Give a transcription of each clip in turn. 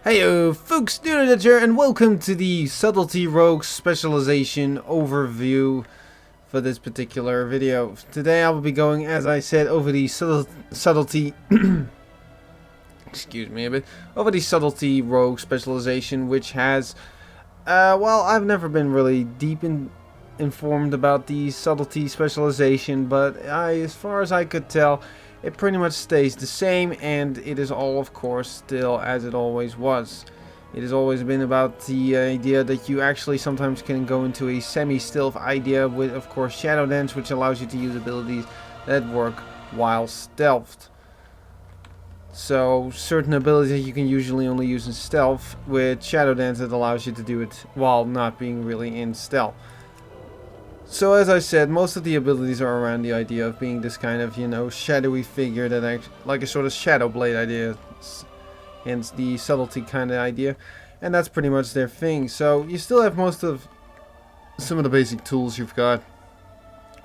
Heyo folks, Student here, and welcome to the Subtlety Rogue Specialization overview for this particular video. Today I will be going, as I said, over the Subtlety excuse me a bit, over the Subtlety Rogue Specialization, which has, well, I've never been really deep informed about the Subtlety Specialization, but as far as I could tell, it pretty much stays the same, and it is all, of course, still as it always was. It has always been about the idea that you actually sometimes can go into a semi-stealth idea with, of course, Shadow Dance, which allows you to use abilities that work while stealthed. So, certain abilities that you can usually only use in stealth, with Shadow Dance that allows you to do it while not being really in stealth. So as I said, most of the abilities are around the idea of being this kind of, you know, shadowy figure that acts like a sort of shadow blade idea, hence the subtlety kind of idea, and that's pretty much their thing. So you still have some of the basic tools you've got.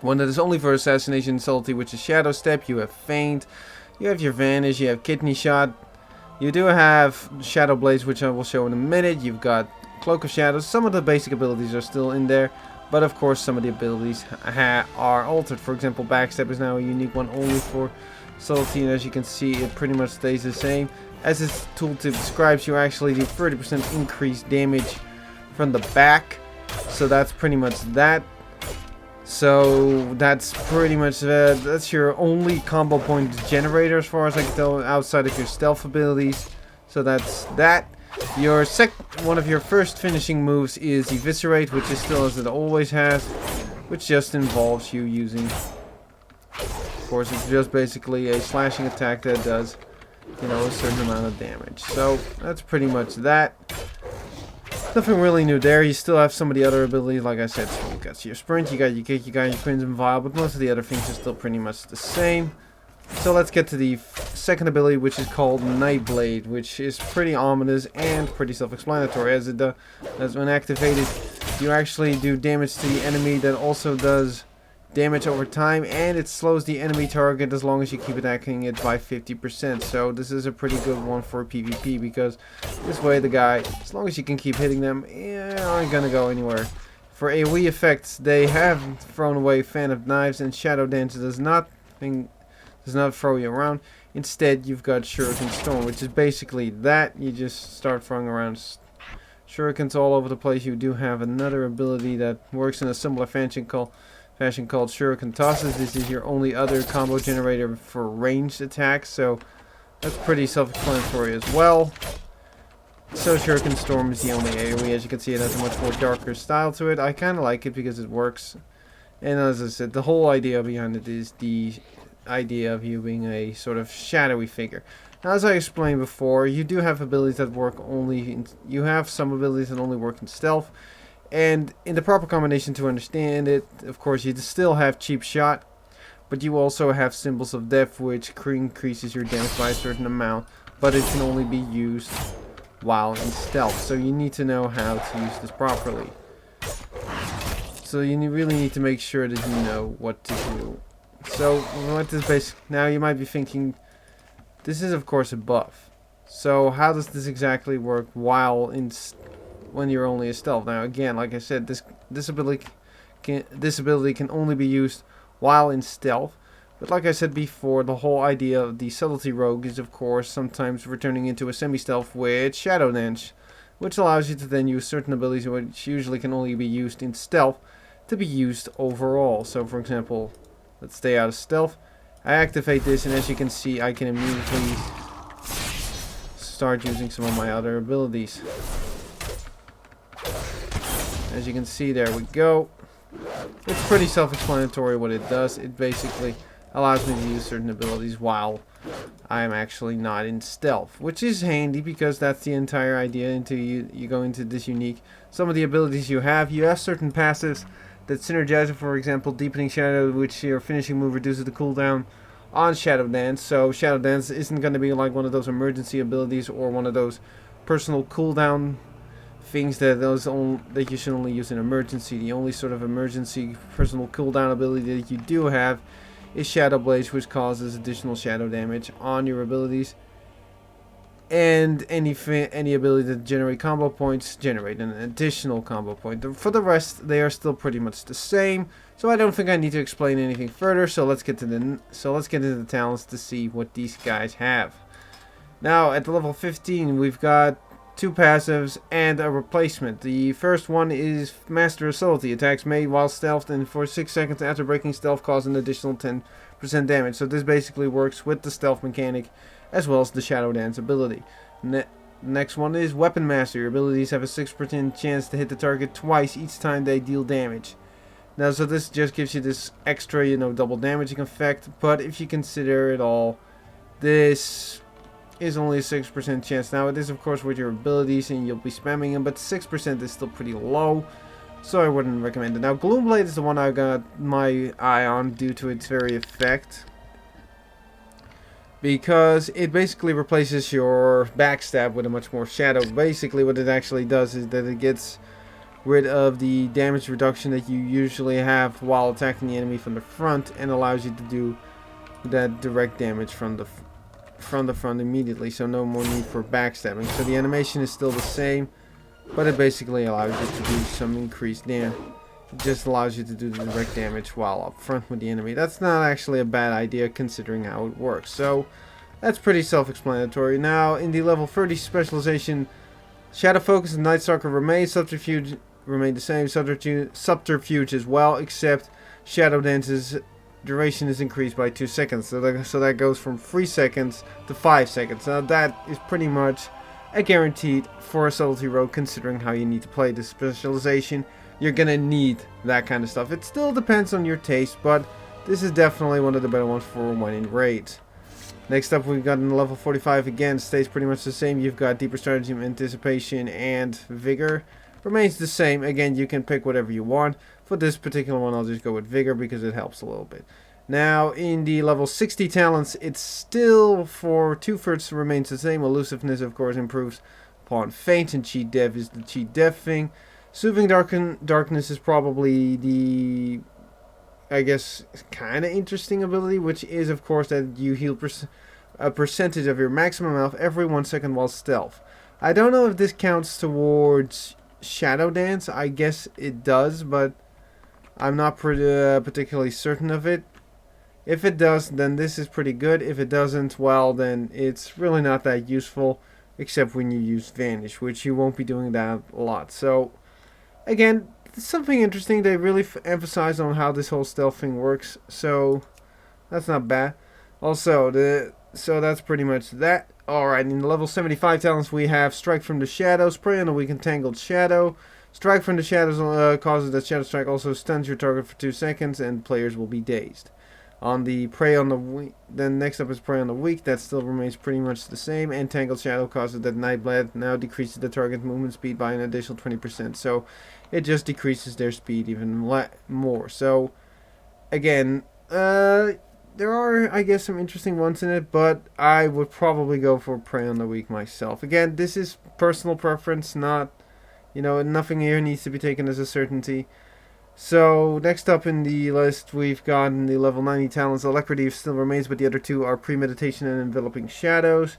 One that is only for assassination and subtlety, which is Shadow Step. You have Feint, you have your Vanish, you have Kidney Shot, you do have Shadow Blades, which I will show in a minute. You've got Cloak of Shadows. Some of the basic abilities are still in there. But of course some of the abilities are altered. For example, Backstep is now a unique one only for Subtlety, and as you can see it pretty much stays the same. As its tooltip describes, you actually do 30% increased damage from the back. So that's pretty much that. So that's pretty much that's your only combo point generator as far as I can tell, outside of your stealth abilities. So that's that. Your one of your first finishing moves is Eviscerate, which is still as it always has, which just involves you using, of course, it's just basically a slashing attack that does, you know, a certain amount of damage. So that's pretty much that. Nothing really new there. You still have some of the other abilities, like I said. So you got your Sprint, you got your Kick, you got your Crimson Vial, but most of the other things are still pretty much the same. So let's get to the second ability, which is called Nightblade, which is pretty ominous and pretty self-explanatory. As when activated, you actually do damage to the enemy that also does damage over time, and it slows the enemy target as long as you keep attacking it by 50%. So this is a pretty good one for PvP, because this way the guy, as long as you can keep hitting them, aren't gonna go anywhere. For AoE effects, they have thrown away Fan of Knives, and Shadow Dance does not throw you around. Instead, you've got Shuriken Storm, which is basically that. You just start throwing around shurikens all over the place. You do have another ability that works in a similar fashion called Shuriken Tosses. This is your only other combo generator for ranged attacks, so that's pretty self-explanatory as well. So Shuriken Storm is the only AoE. As you can see, it has a much more darker style to it. I kind of like it because it works. And as I said, the whole idea behind it is the idea of you being a sort of shadowy figure. Now, as I explained before, you do have abilities that work you have some abilities that only work in stealth, and in the proper combination to understand it, of course, you still have Cheap Shot, but you also have Symbols of Death, which increases your damage by a certain amount, but it can only be used while in stealth. So you need to know how to use this properly. So you really need to make sure that you know what to do. So, what this basic, now you might be thinking, this is of course a buff. So how does this exactly work when you're only a stealth? Now again, like I said, this ability can only be used while in stealth. But like I said before, the whole idea of the Subtlety Rogue is of course sometimes returning into a semi-stealth with Shadow Dance, which allows you to then use certain abilities which usually can only be used in stealth to be used overall. So for example, let's stay out of stealth. I activate this, and as you can see, I can immediately start using some of my other abilities. As you can see, there we go. It's pretty self-explanatory what it does. It basically allows me to use certain abilities while I am actually not in stealth, which is handy because that's the entire idea until you go into this unique. Some of the abilities you have certain passives that synergize. For example, Deepening Shadow, which your finishing move reduces the cooldown on Shadow Dance. So Shadow Dance isn't going to be like one of those emergency abilities or one of those personal cooldown things that that you should only use in emergency. The only sort of emergency personal cooldown ability that you do have is Shadow Blaze, which causes additional shadow damage on your abilities. And any ability to generate combo points generate an additional combo point. For the rest, they are still pretty much the same. So I don't think I need to explain anything further. So let's get into the talents to see what these guys have. Now at the level 15, we've got 2 passives and a replacement. The first one is Master of Subtlety. Attacks made while stealthed and for 6 seconds after breaking stealth cause an additional 10% damage. So this basically works with the stealth mechanic as well as the Shadow Dance ability. Next one is Weapon Master. Your abilities have a 6% chance to hit the target twice each time they deal damage. Now, so this just gives you this extra, double damaging effect, but if you consider it all, this is only a 6% chance. Now, it is, of course, with your abilities, and you'll be spamming them, but 6% is still pretty low, so I wouldn't recommend it. Now, Gloomblade is the one I got my eye on due to its very effect, because it basically replaces your backstab with a much more shadow. Basically, what it actually does is that it gets rid of the damage reduction that you usually have while attacking the enemy from the front, and allows you to do that direct damage from the front immediately. So no more need for backstabbing. So the animation is still the same, but it basically allows you to do some increased damage. It just allows you to do the direct damage while up front with the enemy. That's not actually a bad idea considering how it works. So that's pretty self-explanatory. Now in the level 30 specialization, Shadow Focus and Night Stalker remain. Subterfuge remain the same. Subterfuge as well, except Shadow Dance's duration is increased by 2 seconds. So that goes from 3 seconds to 5 seconds. Now that is pretty much a guaranteed for a Subtlety Rogue considering how you need to play this specialization. You're gonna need that kind of stuff. It still depends on your taste, but this is definitely one of the better ones for when in raids. Next up, we've got in level 45 again, stays pretty much the same. You've got Deeper Strategy, Anticipation, and Vigor. Remains the same. Again, you can pick whatever you want. For this particular one, I'll just go with Vigor because it helps a little bit. Now, in the level 60 talents, it's still for 2/3 remains the same. Elusiveness, of course, improves upon Feint, and Cheat Dev is the Cheat Dev thing. Soothing Darkness is probably the, I guess, kind of interesting ability, which is, of course, that you heal a percentage of your maximum health every 1 second while stealth. I don't know if this counts towards Shadow Dance. I guess it does, but I'm not particularly certain of it. If it does, then this is pretty good. If it doesn't, well, then it's really not that useful, except when you use Vanish, which you won't be doing that a lot. So, again, something interesting. They really emphasize on how this whole stealth thing works, so that's not bad. Also, so that's pretty much that. Alright, in the level 75 talents, we have Strike from the Shadows, Prey on a Weak Entangled Shadow. Strike from the Shadows causes that Shadow Strike also stuns your target for 2 seconds, and players will be dazed. On the Prey on the Weak, then next up is Prey on the Weak. That still remains pretty much the same. Entangled Shadow causes that Nightblade now decreases the target movement speed by an additional 20%. So it just decreases their speed even more. So again, there are, I guess, some interesting ones in it, but I would probably go for Prey on the Weak myself. Again, this is personal preference, not, nothing here needs to be taken as a certainty. So, next up in the list, we've got in the level 90 talents, Alacrity still remains, but the other two are Premeditation and Enveloping Shadows.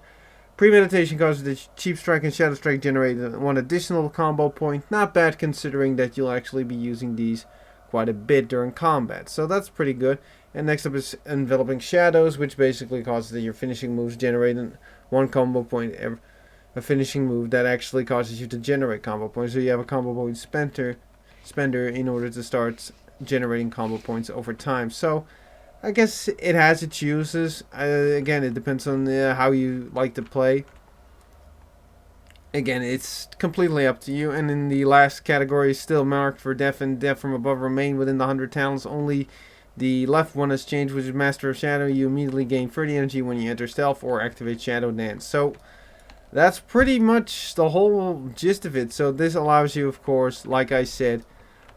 Premeditation causes the Cheap Strike and Shadow Strike generate 1 additional combo point. Not bad considering that you'll actually be using these quite a bit during combat. So that's pretty good. And next up is Enveloping Shadows, which basically causes that your finishing moves generate 1 combo point. A finishing move that actually causes you to generate combo points. So you have a combo point spender in order to start generating combo points over time. So I guess it has its uses. Again, it depends on how you like to play. Again, it's completely up to you. And in the last category, still marked for Death and Death from Above remain within the 100 talents. Only the left one has changed, which is Master of Shadow. You immediately gain 30 energy when you enter stealth or activate Shadow Dance. So that's pretty much the whole gist of it. So this allows you, of course, like I said,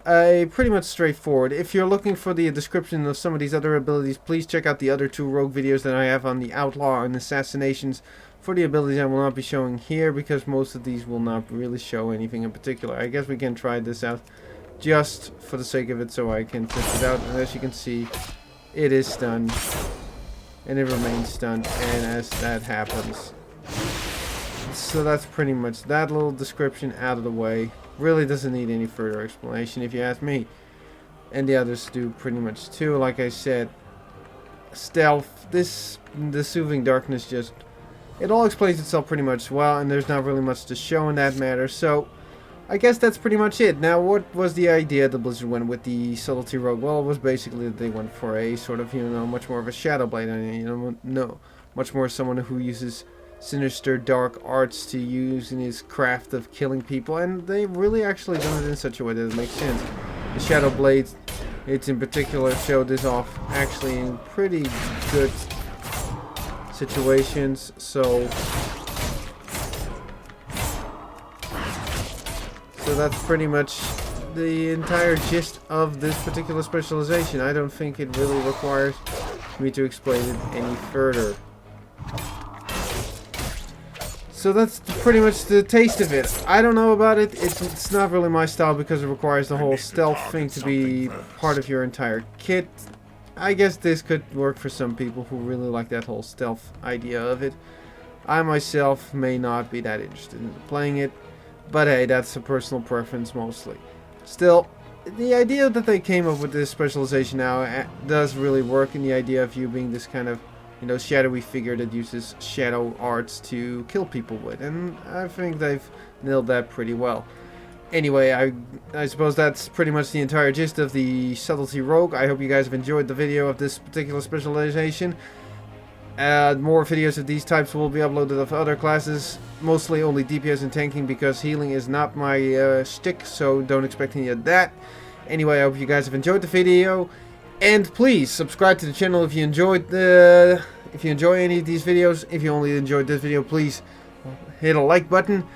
pretty much straightforward. If you're looking for the description of some of these other abilities, please check out the other 2 rogue videos that I have on the Outlaw and Assassinations For the abilities, I will not be showing here because most of these will not really show anything in particular. I guess we can try this out just for the sake of it so I can test it out. And as you can see, it is stunned. And it remains stunned. And as that happens. So that's pretty much that little description out of the way. Really doesn't need any further explanation if you ask me. And the others do pretty much too. Like I said, stealth, the soothing darkness, just it all explains itself pretty much well, and there's not really much to show in that matter. So I guess that's pretty much it. Now, what was the idea that Blizzard went with the Subtlety Rogue? Well, it was basically that they went for a sort of, much more of a Shadow Blade, much more someone who uses sinister dark arts to use in his craft of killing people, and they really actually done it in such a way that it makes sense. The Shadow Blade, it's in particular showed this off actually in pretty good situations, so that's pretty much the entire gist of this particular specialization. I don't think it really requires me to explain it any further. So that's pretty much the taste of it. I don't know about it. It's not really my style because it requires the whole stealth thing to be part of your entire kit. I guess this could work for some people who really like that whole stealth idea of it. I myself may not be that interested in playing it, but hey, that's a personal preference mostly. Still, the idea that they came up with this specialization now does really work, in the idea of you being this kind of, shadowy figure that uses shadow arts to kill people with, and I think they've nailed that pretty well. Anyway, I suppose that's pretty much the entire gist of the Subtlety Rogue. I hope you guys have enjoyed the video of this particular specialization. More videos of these types will be uploaded of other classes, mostly only DPS and tanking because healing is not my shtick, so don't expect any of that. Anyway, I hope you guys have enjoyed the video, and please subscribe to the channel if you enjoy any of these videos. If you only enjoyed this video, please hit a like button.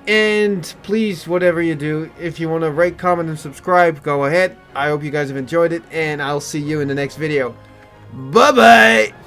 And please, whatever you do, if you want to rate, comment, and subscribe, go ahead. I hope you guys have enjoyed it, and I'll see you in the next video. Bye-bye!